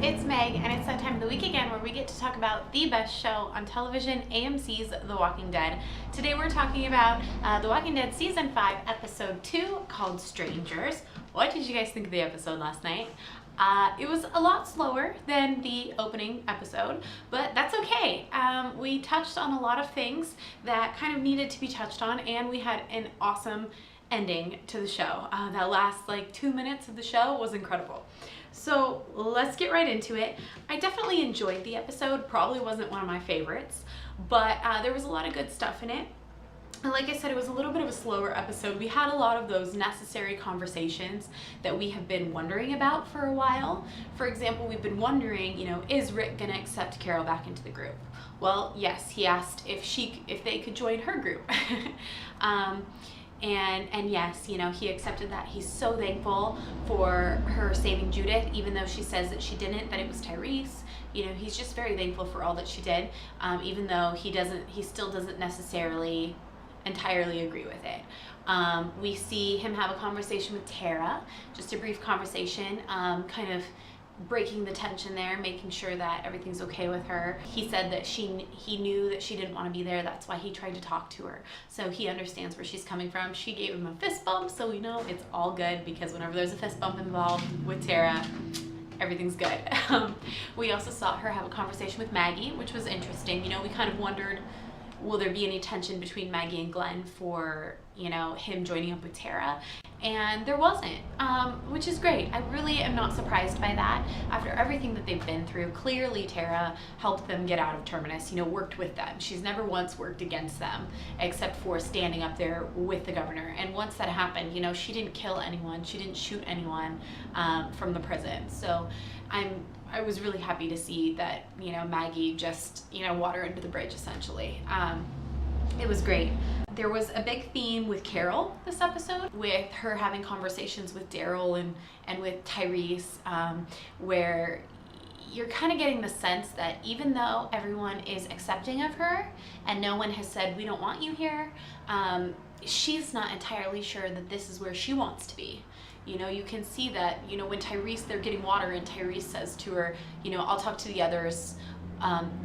it's Meg, and it's that time of the week again where we get to talk about the best show on television, AMC's The Walking Dead. Today we're talking about The Walking Dead Season 5, Episode 2, called Strangers. What did you guys think of the episode last night? It was a lot slower than the opening episode, but that's okay. We touched on a lot of things that kind of needed to be touched on, and we had an awesome ending to the show. That last 2 minutes of the show was incredible. So let's get right into it. I definitely enjoyed the episode. Probably wasn't one of my favorites, but there was a lot of good stuff in it. And like I said, it was a little bit of a slower episode. We had a lot of those necessary conversations that we have been wondering about for a while. For example, we've been wondering, is Rick gonna accept Carol back into the group? Well, yes, he asked if they could join her group. And yes, he accepted that. He's so thankful for her saving Judith, even though she says that she didn't, that it was Tyrese. He's just very thankful for all that she did, even though he still doesn't necessarily entirely agree with it. We see him have a conversation with Tara, just a brief conversation, kind of breaking the tension there, making sure that everything's okay with her. He said that he knew that she didn't want to be there. That's why he tried to talk to her. So he understands where she's coming from. She gave him a fist bump, so we know it's all good, because whenever there's a fist bump involved with Tara, everything's good. We also saw her have a conversation with Maggie, which was interesting. We kind of wondered, will there be any tension between Maggie and Glenn for, him joining up with Tara? And there wasn't, which is great. I really am not surprised by that. After everything that they've been through, clearly Tara helped them get out of Terminus, worked with them. She's never once worked against them, except for standing up there with the governor. And once that happened, she didn't kill anyone. She didn't shoot anyone from the prison. So I was really happy to see that, Maggie just, water under the bridge, essentially. It was great. There was a big theme with Carol this episode, with her having conversations with Daryl and with Tyrese, where you're kind of getting the sense that even though everyone is accepting of her and no one has said, we don't want you here, she's not entirely sure that this is where she wants to be. You can see that, when they're getting water and Tyrese says to her, I'll talk to the others,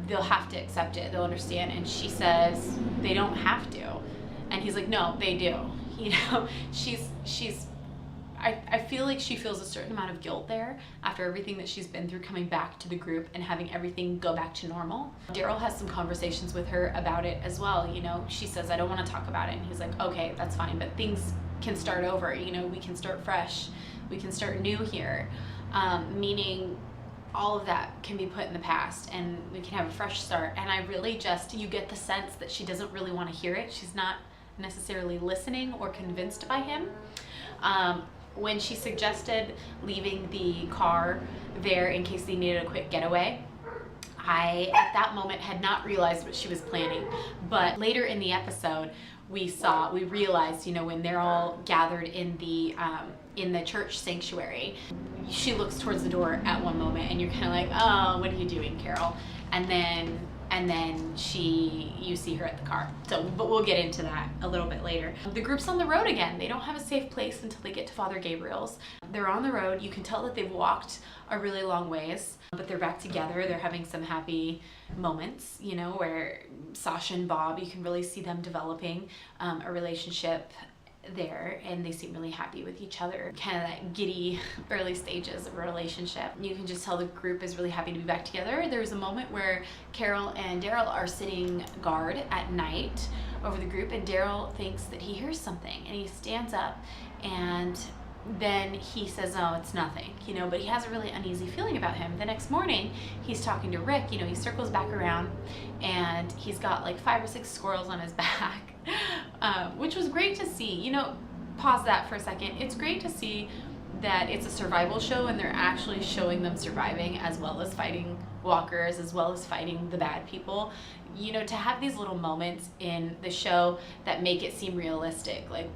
they'll have to accept it, they'll understand. And she says, they don't have to. And he's like, no, they do. I feel like she feels a certain amount of guilt there after everything that she's been through, coming back to the group and having everything go back to normal. Daryl has some conversations with her about it as well. She says, I don't want to talk about it. And he's like, okay, that's fine, but things can start over. We can start fresh. We can start new here. Meaning all of that can be put in the past and we can have a fresh start. And I really you get the sense that she doesn't really want to hear it. She's not necessarily listening or convinced by him. When she suggested leaving the car there in case they needed a quick getaway, I, at that moment, had not realized what she was planning. But later in the episode, we realized, when they're all gathered in the church sanctuary, she looks towards the door at one moment and you're kind of like, oh, what are you doing, Carol? And then you see her at the car. But we'll get into that a little bit later. The group's on the road again. They don't have a safe place until they get to Father Gabriel's. They're on the road. You can tell that they've walked a really long ways, but they're back together. They're having some happy moments, where Sasha and Bob, you can really see them developing a relationship there, and they seem really happy with each other. Kind of that giddy early stages of a relationship. You can just tell the group is really happy to be back together. There's a moment where Carol and Daryl are sitting guard at night over the group, and Daryl thinks that he hears something, and he stands up, and then he says, oh, it's nothing, but he has a really uneasy feeling about him. The next morning, he's talking to Rick, he circles back around, and he's got 5 or 6 squirrels on his back, which was great to see. Pause that for a second. It's great to see that it's a survival show and they're actually showing them surviving, as well as fighting walkers, as well as fighting the bad people. To have these little moments in the show that make it seem realistic, they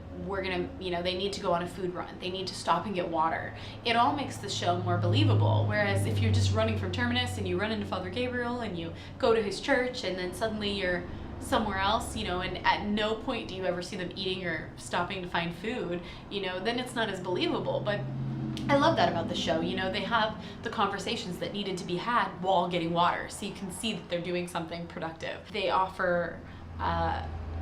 need to go on a food run, they need to stop and get water. It all makes the show more believable. Whereas if you're just running from Terminus and you run into Father Gabriel and you go to his church and then suddenly you're somewhere else, and at no point do you ever see them eating or stopping to find food, then it's not as believable. But I love that about the show. You know, they have the conversations that needed to be had while getting water, so you can see that they're doing something productive. They offer,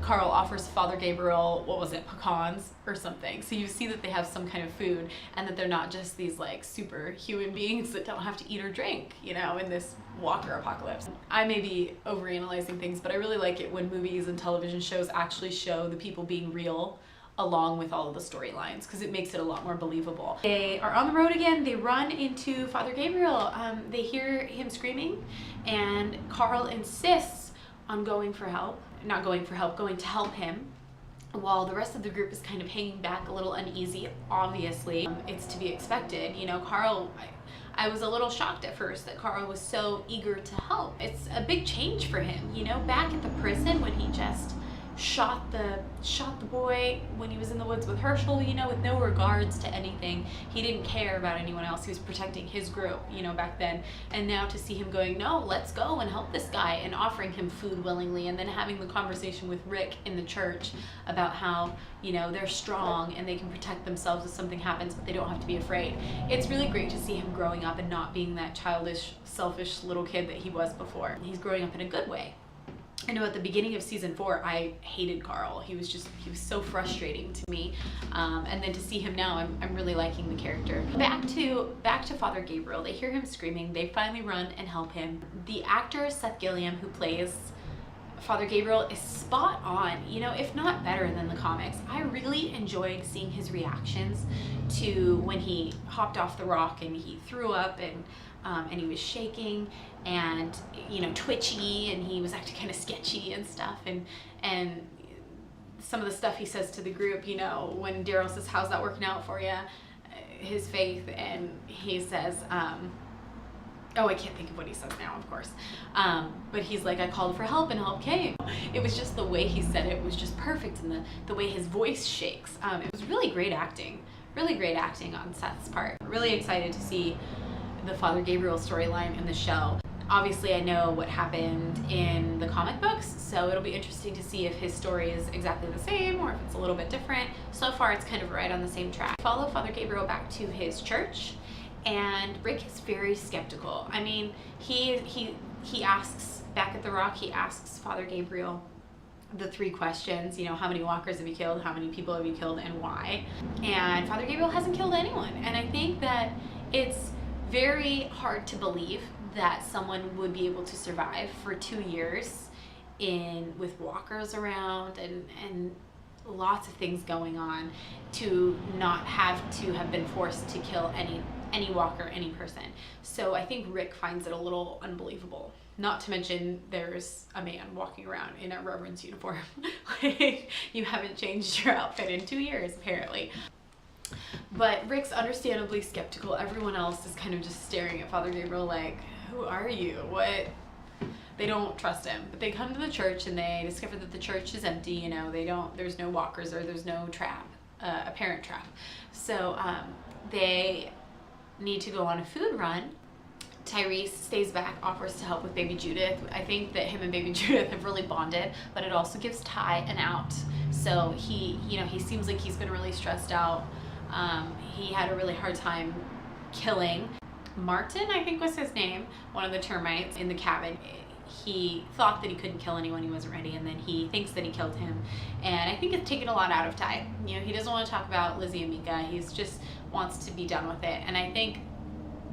Carl offers Father Gabriel, what was it, pecans or something. So you see that they have some kind of food, and that they're not just these like superhuman beings that don't have to eat or drink, you know, in this walker apocalypse. I may be overanalyzing things, but I really like it when movies and television shows actually show the people being real along with all of the storylines, because it makes it a lot more believable. They are on the road again. They run into Father Gabriel. They hear him screaming, and Carl insists on going for help. Not going for help, going to help him, while the rest of the group is kind of hanging back a little uneasy. Obviously, it's to be expected. You know, Carl, I was a little shocked at first that Carl was so eager to help. It's a big change for him, you know, back at the prison when he just shot the boy when he was in the woods with Herschel, you know, with no regards to anything. He didn't care about anyone else. He was protecting his group, you know, back then. And now to see him going, no, let's go and help this guy, and offering him food willingly, and then having the conversation with Rick in the church about how, you know, they're strong and they can protect themselves if something happens, but they don't have to be afraid. It's really great to see him growing up and not being that childish, selfish little kid that he was before. He's growing up in a good way. I know at the beginning of season 4, I hated Carl. He was so frustrating to me. And then to see him now, I'm really liking the character. Back to Father Gabriel. They hear him screaming. They finally run and help him. The actor Seth Gilliam, who plays Father Gabriel, is spot on, you know, if not better than the comics. I really enjoyed seeing his reactions to when he hopped off the rock and he threw up, and he was shaking and, you know, twitchy, and he was acting kind of sketchy and stuff, and some of the stuff he says to the group, you know, when Daryl says, how's that working out for you, his faith, and he says, oh, I can't think of what he says now, of course, but he's like, I called for help and help came. It was just the way he said it was just perfect, and the way his voice shakes. It was really great acting on Seth's part. Really excited to see the Father Gabriel storyline in the show. Obviously, I know what happened in the comic books, so it'll be interesting to see if his story is exactly the same or if it's a little bit different. So far, it's kind of right on the same track. Follow Father Gabriel back to his church, and Rick is very skeptical. I mean, he asks, back at the Rock, he asks Father Gabriel the 3 questions, you know, how many walkers have you killed, how many people have you killed, and why? And Father Gabriel hasn't killed anyone, and I think that it's very hard to believe that someone would be able to survive for 2 years with walkers around and lots of things going on, to not have to have been forced to kill any walker, any person. So I think Rick finds it a little unbelievable. Not to mention there's a man walking around in a reverend's uniform. Like, you haven't changed your outfit in 2 years, apparently. But Rick's understandably skeptical. Everyone else is kind of just staring at Father Gabriel like, who are you? What? They don't trust him. But they come to the church and they discover that the church is empty, you know, there's no walkers, or there's no trap, apparent trap. So they need to go on a food run. Tyrese stays back, offers to help with baby Judith. I think that him and baby Judith have really bonded, but it also gives Ty an out. So he seems like he's been really stressed out. He had a really hard time killing Martin, I think was his name, one of the termites in the cabin. He thought that he couldn't kill anyone, he wasn't ready, and then he thinks that he killed him. And I think it's taken a lot out of Ty. You know, he doesn't want to talk about Lizzie and Mika. He's just wants to be done with it. And I think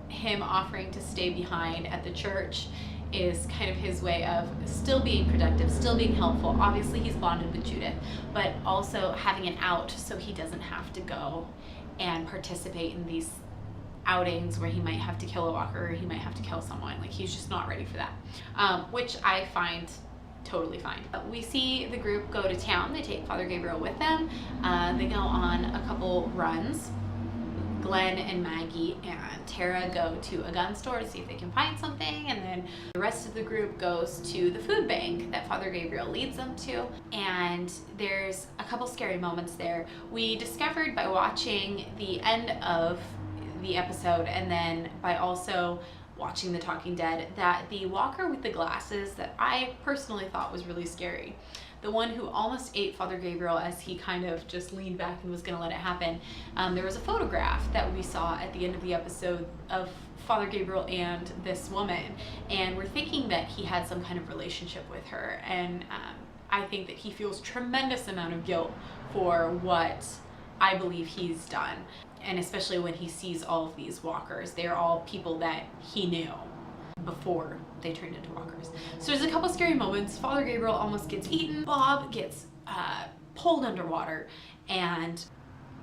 him offering to stay behind at the church is kind of his way of still being productive, still being helpful. Obviously he's bonded with Judith, but also having an out so he doesn't have to go and participate in these outings where he might have to kill a walker, or he might have to kill someone. Like, he's just not ready for that, which I find totally fine. We see the group go to town. They take Father Gabriel with them. They go on a couple runs. Glenn and Maggie and Tara go to a gun store to see if they can find something, and then the rest of the group goes to the food bank that Father Gabriel leads them to, and there's a couple scary moments there. We discovered by watching the end of the episode, and then by also watching The Talking Dead, that the walker with the glasses that I personally thought was really scary, the one who almost ate Father Gabriel as he kind of just leaned back and was going to let it happen. There was a photograph that we saw at the end of the episode of Father Gabriel and this woman, and we're thinking that he had some kind of relationship with her, and I think that he feels tremendous amount of guilt for what I believe he's done, and especially when he sees all of these walkers. They're all people that he knew before they turned into walkers. So there's a couple scary moments. Father Gabriel almost gets eaten. Bob gets pulled underwater and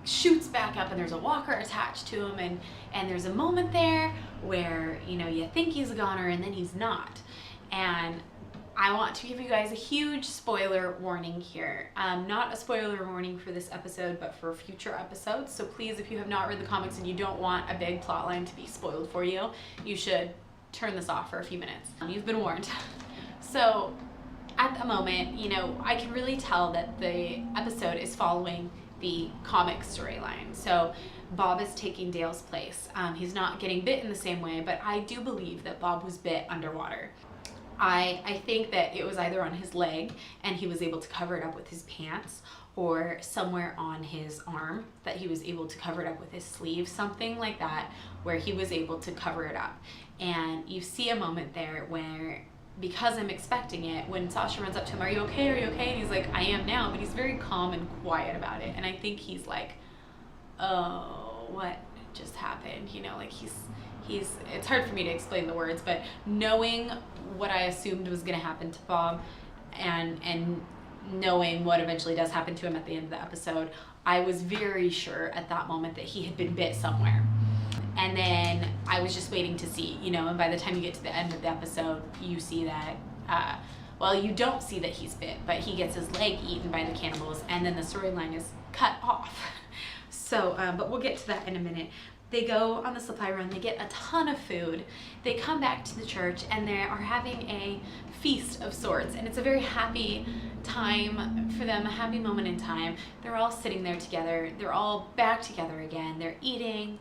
shoots back up, and there's a walker attached to him, and there's a moment there where, you know, you think he's a goner and then he's not. And I want to give you guys a huge spoiler warning here. Not a spoiler warning for this episode, but for future episodes. So please, if you have not read the comics and you don't want a big plot line to be spoiled for you, you should turn this off for a few minutes. You've been warned. So at the moment, you know, I can really tell that the episode is following the comic storyline. So Bob is taking Dale's place. He's not getting bit in the same way, but I do believe that Bob was bit underwater. I think that it was either on his leg and he was able to cover it up with his pants, or somewhere on his arm that he was able to cover it up with his sleeve, something like that, where he was able to cover it up. And you see a moment there where, because I'm expecting it, when Sasha runs up to him, "Are you okay? Are you okay?" And he's like, "I am now," but he's very calm and quiet about it. And I think he's like, oh, what just happened? You know, like he's, it's hard for me to explain the words, but knowing what I assumed was gonna happen to Bob, and knowing what eventually does happen to him at the end of the episode, I was very sure at that moment that he had been bit somewhere. And then I was just waiting to see, you know, and by the time you get to the end of the episode, you see that, well, you don't see that he's bit, but he gets his leg eaten by the cannibals, and then the storyline is cut off. So, but we'll get to that in a minute. They go on the supply run, they get a ton of food, they come back to the church, and they are having a feast of sorts, and it's a very happy time for them, a happy moment in time. They're all sitting there together, they're all back together again, they're eating,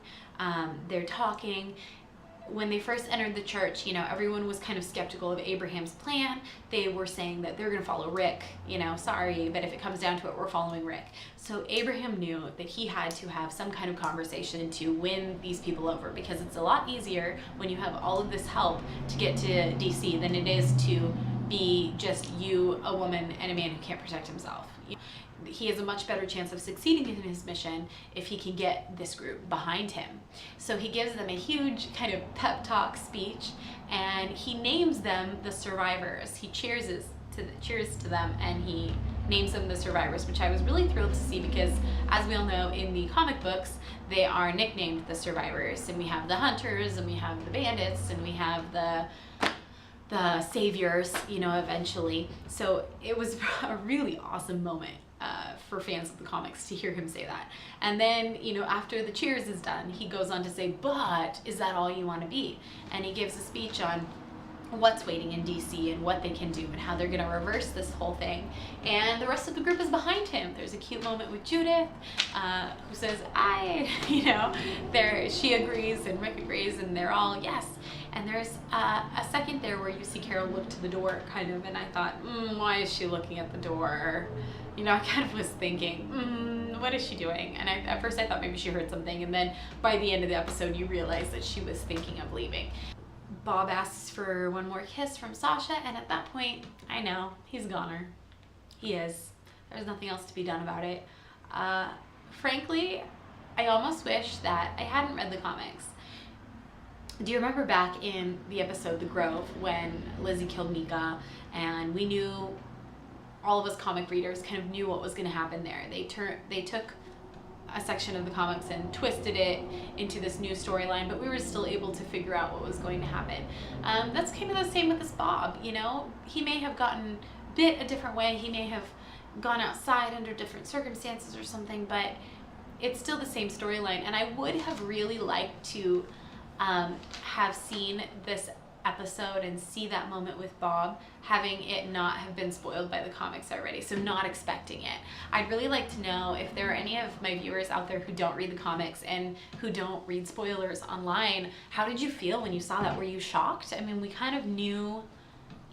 they're talking. When they first entered the church, you know, everyone was kind of skeptical of Abraham's plan. They were saying that they're going to follow Rick, you know, sorry, but if it comes down to it, we're following Rick. So Abraham knew that he had to have some kind of conversation to win these people over, because it's a lot easier when you have all of this help to get to DC than it is to be just you, a woman, and a man who can't protect himself. He has a much better chance of succeeding in his mission if he can get this group behind him. So he gives them a huge kind of pep talk speech, and he names them the survivors. He cheers to them, and he names them the survivors, which I was really thrilled to see, because as we all know, in the comic books, they are nicknamed the survivors, and we have the hunters, and we have the bandits, and we have the saviors, you know, eventually. So it was a really awesome moment for fans of the comics to hear him say that. And then, you know, after the cheers is done, he goes on to say, "But is that all you want to be?" And he gives a speech on what's waiting in DC and what they can do and how they're going to reverse this whole thing. And the rest of the group is behind him. There's a cute moment with Judith, who says, you know, she agrees and Rick agrees, and they're all yes. And there's a second there where you see Carol look to the door, kind of, and I thought, why is she looking at the door? You know, I kind of was thinking, what is she doing? And at first I thought maybe she heard something, and then by the end of the episode you realize that she was thinking of leaving. Bob asks for one more kiss from Sasha, and at that point, I know, he's a goner. He is. There's nothing else to be done about it. Frankly, I almost wish that I hadn't read the comics. Do you remember back in the episode The Grove when Lizzie killed Mika, and we knew, all of us comic readers kind of knew what was going to happen there. They took a section of the comics and twisted it into this new storyline, but we were still able to figure out what was going to happen. That's kind of the same with this Bob, you know? He may have gotten bit a different way, he may have gone outside under different circumstances or something, but it's still the same storyline. And I would have really liked to have seen this episode and see that moment with Bob, having it not have been spoiled by the comics already, so not expecting it. I'd really like to know if there are any of my viewers out there who don't read the comics and who don't read spoilers online. How did you feel when you saw that? Were you shocked? I mean, we kind of knew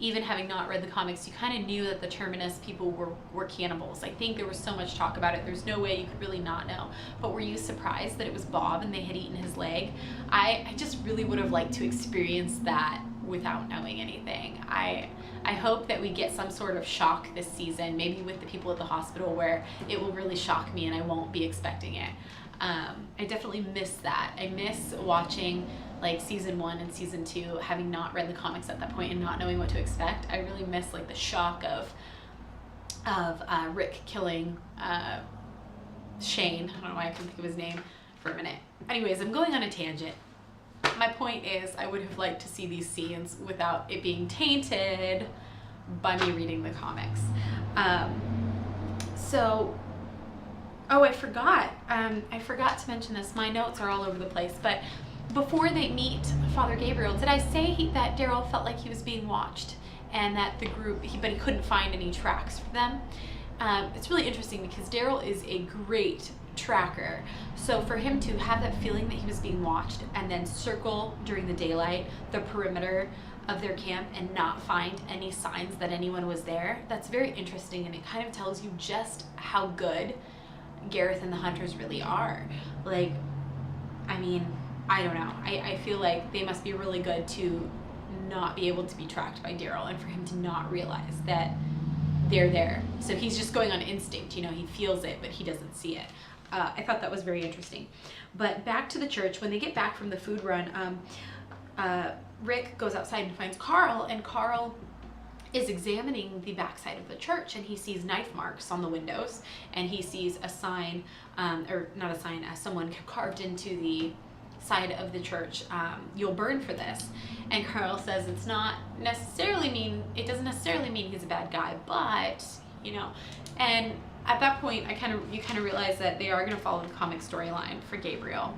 even having not read the comics, you kind of knew that the Terminus people were cannibals. I think there was so much talk about it, there's no way you could really not know. But were you surprised that it was Bob and they had eaten his leg? I just really would have liked to experience that without knowing anything. I hope that we get some sort of shock this season, maybe with the people at the hospital, where it will really shock me and I won't be expecting it. I definitely miss that. I miss watching like season 1 and season 2, having not read the comics at that point and not knowing what to expect. I really miss like the shock of Rick killing Shane. I don't know why I couldn't think of his name for a minute. Anyways, I'm going on a tangent. My point is, I would have liked to see these scenes without it being tainted by me reading the comics. Oh, I forgot to mention this. My notes are all over the place, but before they meet Father Gabriel, did I say that Daryl felt like he was being watched and that the group, but he couldn't find any tracks for them? It's really interesting because Daryl is a great tracker. So for him to have that feeling that he was being watched and then circle during the daylight the perimeter of their camp and not find any signs that anyone was there, that's very interesting, and it kind of tells you just how good Gareth and the hunters really are. Like, I mean, I don't know. I feel like they must be really good to not be able to be tracked by Daryl and for him to not realize that they're there. So he's just going on instinct, you know, he feels it, but he doesn't see it. I thought that was very interesting. But back to the church, when they get back from the food run, Rick goes outside and finds Carl, and Carl is examining the backside of the church, and he sees knife marks on the windows, and he sees a sign, or not a sign, someone carved into the side of the church, "You'll burn for this." And Carl says it doesn't necessarily mean he's a bad guy, but, you know, and at that point, you kind of realize that they are going to follow the comic storyline for Gabriel.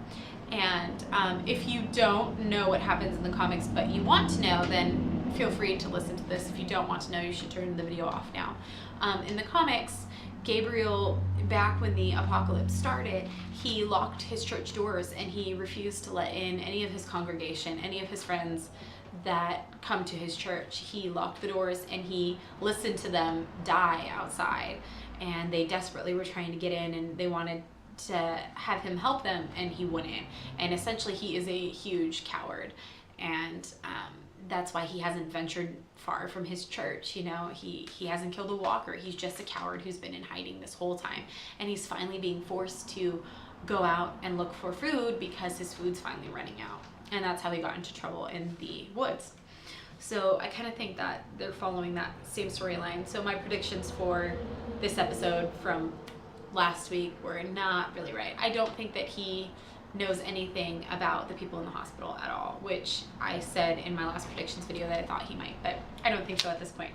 And if you don't know what happens in the comics, but you want to know, then feel free to listen to this. If you don't want to know, you should turn the video off now. In the comics, Gabriel, back when the apocalypse started, he locked his church doors and he refused to let in any of his congregation, any of his friends that come to his church. He locked the doors and he listened to them die outside, and they desperately were trying to get in and they wanted to have him help them, and he wouldn't. And essentially he is a huge coward, and that's why he hasn't ventured far from his church. You know, he hasn't killed a walker. He's just a coward who's been in hiding this whole time, and he's finally being forced to go out and look for food because his food's finally running out, and that's how he got into trouble in the woods. So I kind of think that they're following that same storyline. So my predictions for this episode from last week were not really right. I don't think that he knows anything about the people in the hospital at all, which I said in my last predictions video that I thought he might, but I don't think so at this point.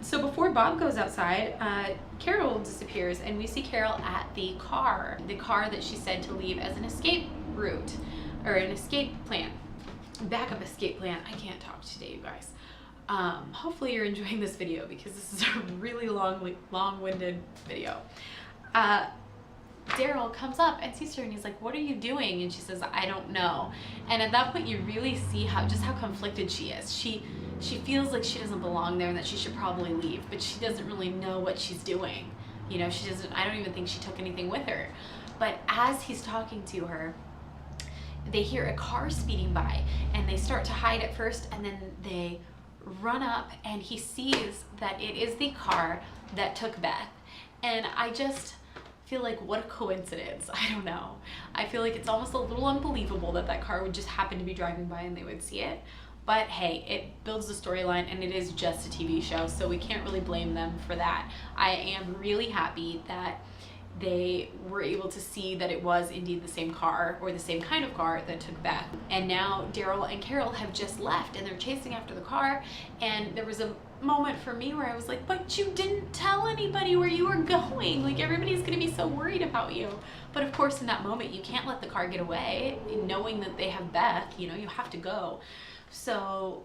So before Bob goes outside, Carol disappears, and we see Carol at the car that she said to leave as an escape route, or an escape plan, backup escape plan. I can't talk today, you guys. Hopefully you're enjoying this video because this is a really long-winded video. Daryl comes up and sees her and he's like, "What are you doing?" And she says, "I don't know." And at that point you really see how conflicted she is. She feels like she doesn't belong there and that she should probably leave, but she doesn't really know what she's doing. You know, I don't even think she took anything with her. But as he's talking to her, they hear a car speeding by, and they start to hide at first, and then they run up, and he sees that it is the car that took Beth. And I just feel like, what a coincidence. I don't know. I feel like it's almost a little unbelievable that that car would just happen to be driving by and they would see it. But hey, it builds the storyline, and it is just a TV show, so we can't really blame them for that. I am really happy that they were able to see that it was indeed the same car, or the same kind of car, that took Beth. And now Daryl and Carol have just left, and they're chasing after the car, and there was a moment for me where I was like, but you didn't tell anybody where you were going. Like, everybody's gonna be so worried about you. But of course, in that moment, you can't let the car get away, knowing that they have Beth. You know, you have to go. So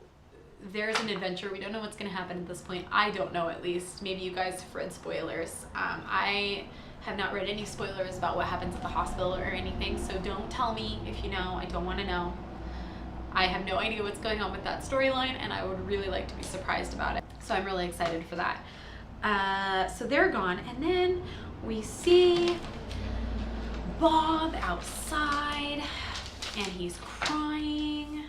there's an adventure. We don't know what's gonna happen at this point. I don't know, at least. Maybe you guys have read spoilers. I have not read any spoilers about what happens at the hospital or anything, so don't tell me if you know. I don't want to know. I have no idea what's going on with that storyline, and I would really like to be surprised about it. So I'm really excited for that. So they're gone, and then we see Bob outside, and he's crying.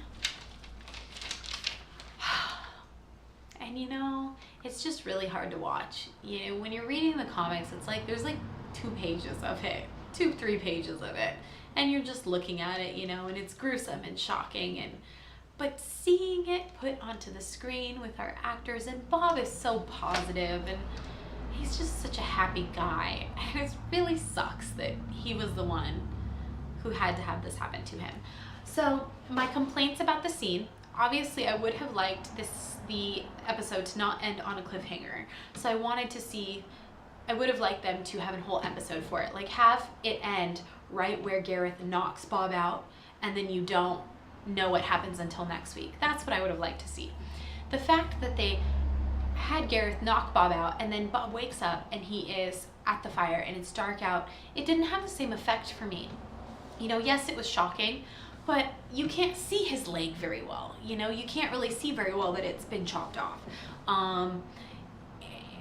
And you know, it's just really hard to watch. You know, when you're reading the comics, it's like there's like 2 pages of it, 3 pages of it, and you're just looking at it, you know, and it's gruesome and shocking, but seeing it put onto the screen with our actors, and Bob is so positive, and he's just such a happy guy, and it really sucks that he was the one who had to have this happen to him. So my complaints about the scene, obviously I would have liked the episode to not end on a cliffhanger. So I would have liked them to have a whole episode for it. Like have it end right where Gareth knocks Bob out, and then you don't know what happens until next week. That's what I would have liked to see. The fact that they had Gareth knock Bob out, and then Bob wakes up and he is at the fire and it's dark out, it didn't have the same effect for me. You know, yes, it was shocking, but you can't see his leg very well. You know, you can't really see very well that it's been chopped off.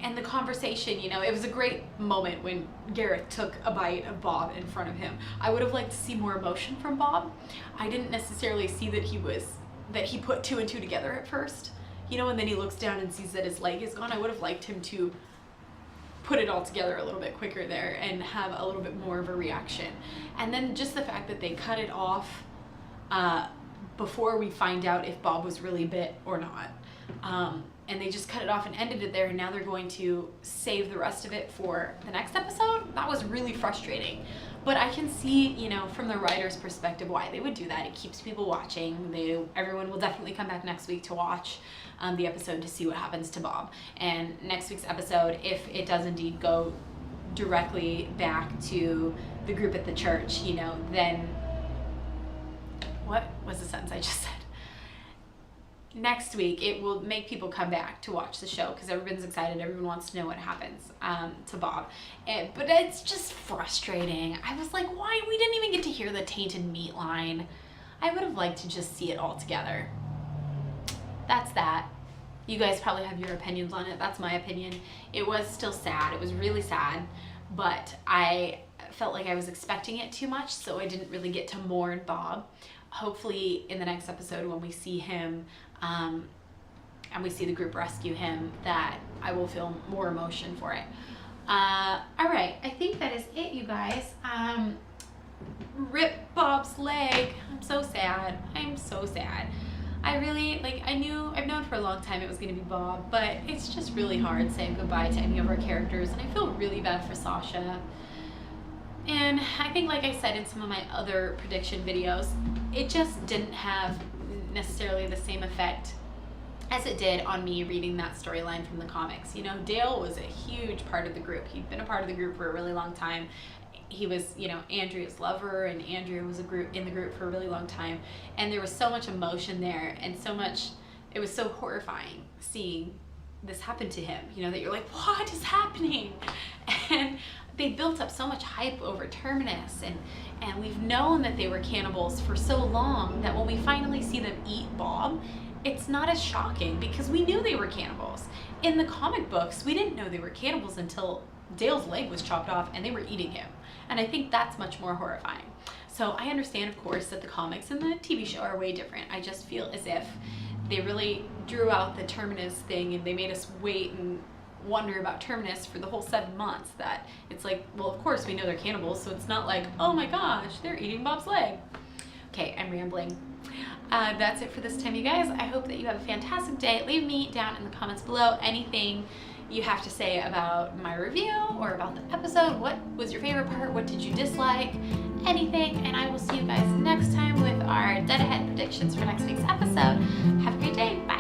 And the conversation, you know, it was a great moment when Gareth took a bite of Bob in front of him. I would have liked to see more emotion from Bob. I didn't necessarily see that he put 2 and 2 together at first. You know, and then he looks down and sees that his leg is gone. I would have liked him to put it all together a little bit quicker there and have a little bit more of a reaction. And then just the fact that they cut it off before we find out if Bob was really bit or not. And they just cut it off and ended it there, and now they're going to save the rest of it for the next episode. That was really frustrating. But I can see, you know, from the writer's perspective why they would do that. It keeps people watching. Everyone will definitely come back next week to watch the episode to see what happens to Bob. And next week's episode, if it does indeed go directly back to the group at the church, you know, then what was the sentence I just said? Next week, it will make people come back to watch the show because everyone's excited. Everyone wants to know what happens to Bob. But it's just frustrating. I was like, why? We didn't even get to hear the tainted meat line. I would have liked to just see it all together. That's that. You guys probably have your opinions on it. That's my opinion. It was still sad. It was really sad. But I felt like I was expecting it too much, so I didn't really get to mourn Bob. Hopefully in the next episode when we see him and we see the group rescue him, that I will feel more emotion for it. All right, I think that is it, you guys. Rip Bob's leg. I'm so sad. I'm so sad. I really, like, I've known for a long time it was going to be Bob, but it's just really hard saying goodbye to any of our characters, and I feel really bad for Sasha. And I think, like I said in some of my other prediction videos, it just didn't have necessarily the same effect as it did on me reading that storyline from the comics. You know, Dale was a huge part of the group. He'd been a part of the group for a really long time. He was, you know, Andrea's lover, and Andrea was in the group for a really long time. And there was so much emotion there, and so much, it was so horrifying seeing this happen to him, you know, that you're like, what is happening? And they built up so much hype over Terminus, and we've known that they were cannibals for so long that when we finally see them eat Bob, it's not as shocking because we knew they were cannibals. In the comic books, we didn't know they were cannibals until Dale's leg was chopped off and they were eating him. And I think that's much more horrifying. So I understand, of course, that the comics and the TV show are way different. I just feel as if they really drew out the Terminus thing and they made us wait and wonder about Terminus for the whole 7 months, that it's like, well, of course we know they're cannibals, so it's not like, oh my gosh, they're eating Bob's leg. Okay, I'm rambling. That's it for this time, you guys. I hope that you have a fantastic day. Leave me down in the comments below anything you have to say about my review or about the episode. What was your favorite part? What did you dislike? Anything. And I will see you guys next time with our dead ahead predictions for next week's episode. Have a great day. Bye.